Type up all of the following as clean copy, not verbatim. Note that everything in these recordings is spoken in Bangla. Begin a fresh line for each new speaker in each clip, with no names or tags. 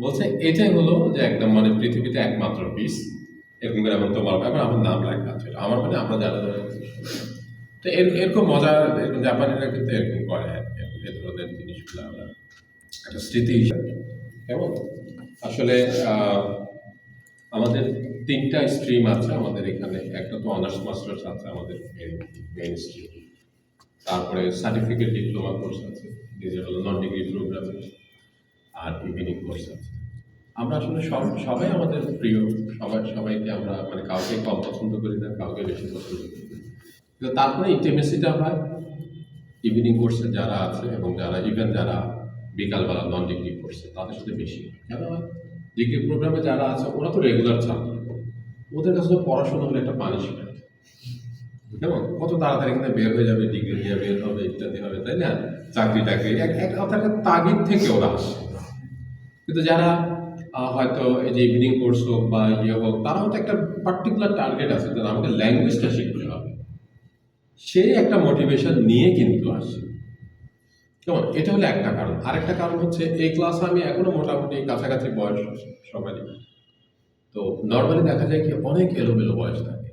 বলছে এটাই হলো যে একদম মানে পৃথিবীতে একমাত্র পিস এরকম করে এবং তোমার ব্যাপার আমার নাম লেখা আছে আমার মানে আমরা যারা যারা তো এরকম মজা এরকম জাপানিরা কিন্তু এরকম করে আর কি এ ধরনের জিনিসগুলো আমরা একটা স্মৃতি হিসাবে কেমন আসলে আমাদের তিনটা স্ট্রিম আছে আমাদের এখানে একটা তো অনার্স মাস্টার্স আছে আমাদের মেইন স্ট্রিম তারপরে সার্টিফিকেট ডিপ্লোমা কোর্স আছে যেটা হলো নন ডিগ্রি প্রোগ্রামে আর ইভিনিং কোর্স আছে আমরা আসলে সবাই আমাদের প্রিয় সবাইকে আমরা মানে কাউকে কম পছন্দ করি না কাউকে বেশি পছন্দ করি না কিন্তু তারপরে ইন্টিমেসিটা হয় ইভিনিং কোর্সে যারা আছে এবং যারা ইভেন যারা বিকালবেলা নন ডিগ্রি কোর্সে তাদের সাথে বেশি কেন হয় ডিগ্রি প্রোগ্রামে যারা আছে ওরা তো রেগুলার ছাত্র ওদের কাছে তো পড়াশোনা হলে একটা পানিশমেন্ট কেমন কত তাড়াতাড়ি এখানে বের হয়ে যাবে ডিগ্রি নিয়ে বের হবে ইত্যাদি হবে তাই না চাকরি টাকরি এক কথাটা তাগিদ থেকে ওরা আসে কিন্তু যারা হয়তো এই যে ইভিনিং কোর্স হোক বা ইয়ে হোক তারাও তো একটা পার্টিকুলার টার্গেট আছে যে আমাকে ল্যাঙ্গুয়েজটা শিখতে হবে সে একটা মোটিভেশন নিয়ে কিন্তু আসে কেমন এটা হলো একটা কারণ আরেকটা কারণ হচ্ছে এই ক্লাসে আমি এখনো মোটামুটি কাছাকাছি বয়স সবারই তো নর্মালি দেখা যায় কি অনেক এলোমেলো বয়স থাকে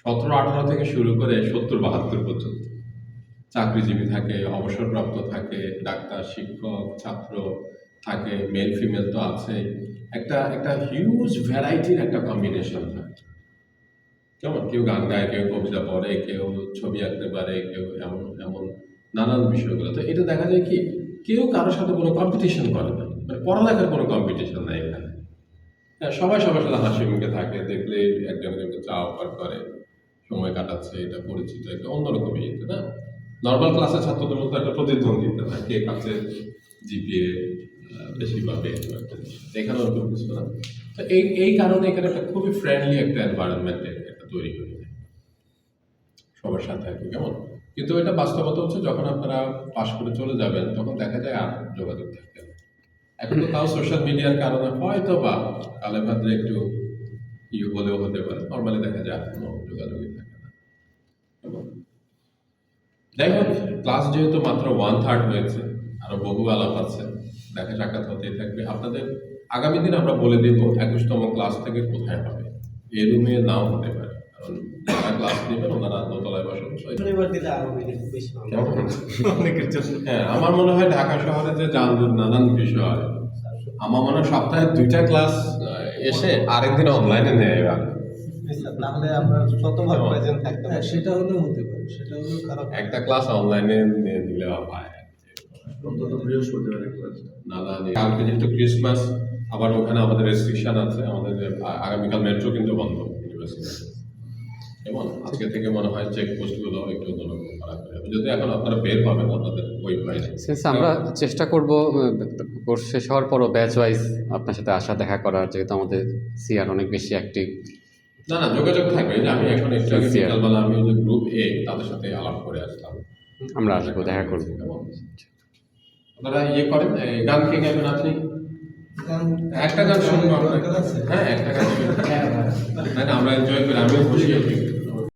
17-18 থেকে শুরু করে 70-72 পর্যন্ত চাকরিজীবী থাকে অবসরপ্রাপ্ত থাকে ডাক্তার শিক্ষক ছাত্র থাকে মেল ফিমেল তো আছে একটা একটা হিউজ ভ্যারাইটির একটা কম্বিনেশন থাকে কেমন কেউ গান গায় কেউ কবিতা পড়ে কেউ ছবি আঁকতে পারে কেউ এমন এমন নানান বিষয়গুলো তো এটা দেখা যায় কি কেউ কারোর সাথে কোনো কম্পিটিশন করে না মানে পড়ালেখার কোনো কম্পিটিশন নাই এখানে হ্যাঁ সবাই সবার সাথে হাসি মুখে থাকে দেখলে একজন একজনকে চা অফার করে সময় কাটাচ্ছে এটা পরিচিত একটা অন্যরকম ইয়েতে না নর্মাল ক্লাসের ছাত্রদের মধ্যে একটা প্রতিদ্বন্দ্বিতা না কে কাছে জিপিএ বেশি পাবে এখানে ওরকম কিছু না তো এই কারণে এখানে একটা খুবই ফ্রেন্ডলি একটা এনভায়রনমেন্ট একটা তৈরি হয়ে যায় সবার সাথে আর কি কেমন কিন্তু এটা বাস্তবতা হচ্ছে যখন আপনারা পাশ করে চলে যাবেন তখন দেখা যায় আর যোগাযোগ থাকে না এখন তো তাও সোশ্যাল মিডিয়ার কারণে হয়তো বা কালে ভাদ্রে একটু ইয়ে হলেও হতে পারে নর্মালি দেখা যায় আর কোনো যোগাযোগই থাকে না যাই হোক ক্লাস যেহেতু মাত্র 1/3 হয়েছে আরো বহু আলাপ আছে দেখা সাক্ষাৎ হতেই থাকবে আপনাদের আগামী দিন আমরা বলে দেব 21তম ক্লাস থেকে কোথায় হবে এই রুমে নাও হতে পারে কারণ যারা ক্লাস নেবেন ওনারা দোতলায় বসে হ্যাঁ আমার মনে হয় ঢাকা শহরে যে যানজট নানান বিষয় আমার মনে হয় সপ্তাহে 2টা ক্লাস এসে আরেকদিন অনলাইনে নেয় এবার
তাহলে আমরা শতভাগ প্রেজেন্ট থাকতে পারি সেটা হলেও হতে পারে সেটা হলেও খারাপ
একটা ক্লাস অনলাইনে নিয়ে দিলে হয়
অন্তত বৃহস্পতিবার ক্লাস
না কালকে যেহেতু ক্রিসমাস আবার ওখানে আমাদের রেস্ট্রিকশন আছে আমাদের আগামীকাল মেট্রো কিন্তু বন্ধ ইউনিভার্সিটি এবং আজকে থেকে মনে হয় চেক পোস্টগুলো একটু অন্যরকম করা হবে যদি এখন আপনারা বের পাবেন আপনাদের ওই ভয়ে
আমরা চেষ্টা করব কোর্স শেষ হওয়ার পরও ব্যাচ ওয়াইজ আপনার সাথে আসা দেখা করার যেহেতু আমাদের সিআর অনেক বেশি অ্যাক্টিভ
না যোগাযোগ থাকবে যে আমি এখন একটু আগে বিকালবেলা আমি ওই যে গ্রুপ এ তাদের সাথে আলাপ করে আসলাম
আমরা আসবো দেখা করবো
আপনারা ইয়ে করেন গান কে গাইবেন আপনি একটা গান শুনবো হ্যাঁ একটা গান শুনবো না আমরা এনজয় করি আমিও খুশি